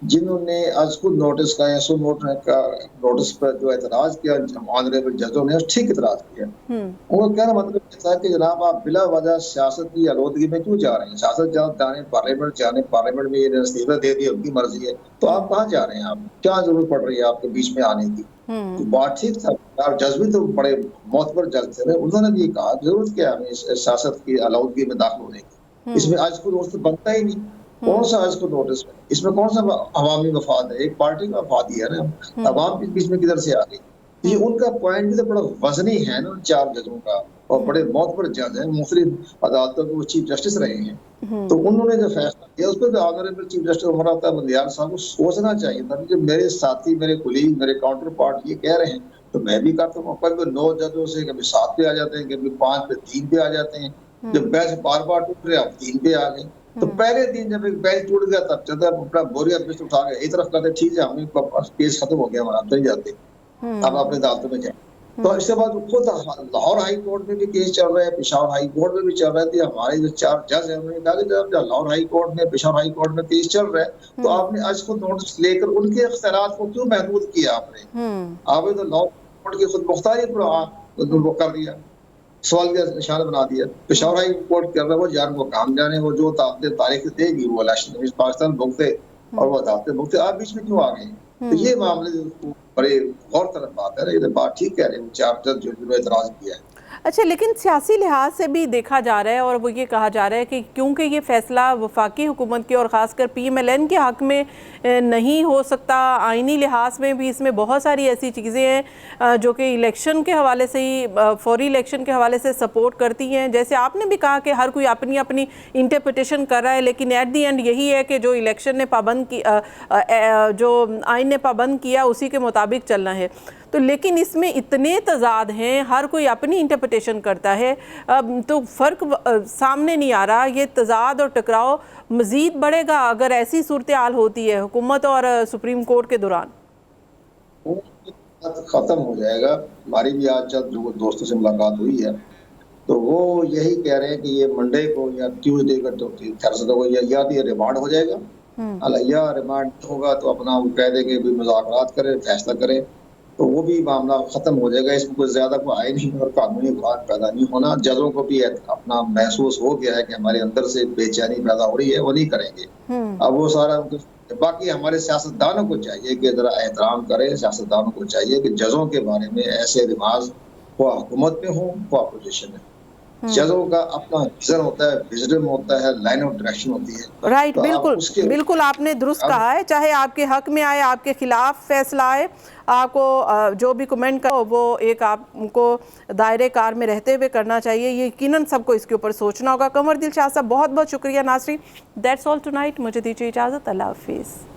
जिन्होंने आज खुद नोटिस का या सो नोटिस पर जो एतराज किया ऑनरेबल जजों ने ठीक एतराज किया। उनका कहना मतलब था कि जनाब आप बिला वजह सियासत की आलोदगी में क्यों जा रहे हैं? सियासत जाने, पार्लियामेंट में ये नसीहत दे दी, उनकी मर्जी है, तो आप कहाँ जा रहे हैं? आप क्या जरूरत पड़ रही है आपके बीच में आने की? तो बात ठीक था, जज भी तो बड़े मोतबर जज थे, उन्होंने भी कहा जरूरत क्या है सियासत की आलोदगी में दाखिल होने की, इसमें आज को नोटिस बनता ही नहीं। कौन सा आज को नोटिस है? इसमें कौन सा अवामी मफाद है? एक पार्टी का मफाद ही है ना, अवाम के बीच में किधर से आ गई? ये उनका पॉइंट भी तो बड़ा वजनी है ना 4 जजों का, और बड़े मोतबर जज हैं, मुख्तलिफ अदालतों के वो चीफ जस्टिस रहे हैं। तो उन्होंने जो फैसला किया उसको तो honourable chief justice Umar Akhtar Bandial साहब को सोचना चाहिए था। जब मेरे साथी, मेरे कुलीग, मेरे काउंटर पार्ट ये कह रहे हैं तो मैं भी करता हूँ। कभी 9 जजों से कभी 7 पे आ जाते हैं, कभी 5 पे 3 पे आ जाते हैं। जब बेंच बार बार टूट रहे अब 3 पे आ गए, तो पहले दिन जब एक बेंच टूट गया तब चलता अपना बोरिया पिस्ट उठा के एक तरफ करते, ठीक है हमें केस खत्म हो गया, आप नहीं जाते, अब अपने अदालतों में जाए। तो इसके बाद खुद लाहौर हाई कोर्ट में भी केस चल रहा है, पेशावर हाई कोर्ट में भी चल रहा है। हमारे जो 4 जज है उन्होंने कहा कि जब लाहौर हाई कोर्ट में, पेशावर हाई कोर्ट में केस चल रहा है तो आपने आज खुद नोटिस लेकर उनके इख्तियारात को क्यों महदूद किया? आपने तो लाहौर कोर्ट की खुद मुख्तारी पर कर दिया, सवाल का निशान बना दिया। पेशावर हाई कोर्ट कर रहा है, वो जान को काम जाने, वो जो तारीख देगी वो इलेक्शन कमीशन पाकिस्तान भुगते और वो अदालतें भुगते, आप बीच में क्यों आ गए? तो ये मामले बड़े गौर तलब बात है, ये बात ठीक कह रहे हैं 4 जज जो एतराज किया है। अच्छा, लेकिन सियासी लिहाज से भी देखा जा रहा है और वो ये कहा जा रहा है कि क्योंकि ये फैसला वफाकी हुकूमत के और ख़ासकर PMLN के हक़ में नहीं हो सकता, आइनी लिहाज में भी इसमें बहुत सारी ऐसी चीज़ें हैं जो कि इलेक्शन के हवाले से ही, फौरी इलेक्शन के हवाले से सपोर्ट करती हैं। जैसे आपने भी कहा कि हर कोई अपनी अपनी इंटरप्रिटेशन कर रहा है, लेकिन एट दी एंड यही है कि जो इलेक्शन ने पाबंद की, जो आइन ने पाबंद किया उसी के मुताबिक चलना है। तो लेकिन इसमें इतने तजाद हैं, हर कोई अपनी इंटरप्रिटेशन करता है, तो फ़र्क सामने नहीं आ रहा। ये तजाद और टकराव मज़ीद बढ़ेगा अगर ऐसी सूरत हाल होती है हुकूमत और सुप्रीम कोर्ट के दौरान? खत्म हो जाएगा। हमारी भी आज जब जो दोस्तों से मुलाकात हुई है तो वो यही कह रहे हैं कि ये मंडे को या ट्यूसडे को तो थर्सडे को या तो ये रिमांड हो जाएगा, या रिमांड होगा तो अपना वो कह देंगे भी मुज़ाकरात करें, फैसला करें, तो वो भी मामला खत्म हो जाएगा। इसमें कोई ज्यादा कोई आए नहीं और कानूनी बुनियाद पैदा नहीं होना। जजों को भी अपना महसूस हो गया है कि हमारे अंदर से बेचैनी पैदा हो रही है, वो नहीं करेंगे। अब वो सारा बाकी हमारे सियासतदानों को चाहिए कि जरा एहतराम करें। सियासतदानों को चाहिए कि जजों के बारे में ऐसे रिमाज को हुकूमत में हो को अपोजिशन में, जजों का अपना विजन होता है, विजडम होता है, लाइन ऑफ डायरेक्शन होती है। राइट, तो बिल्कुल बिल्कुल आपने दुरुस्त कहा है। चाहे आपके हक में आए, आपके खिलाफ फैसला आए, आपको जो भी कमेंट करो वो एक आपको दायरे कार में रहते हुए करना चाहिए। ये यकीनन सबको इसके ऊपर सोचना होगा। कमर दिल शाह साहब बहुत बहुत शुक्रिया। नाज़रीन, दैट्स ऑल टुनाइट। मुझे दीजिए इजाज़त। अल्लाह हाफिज़।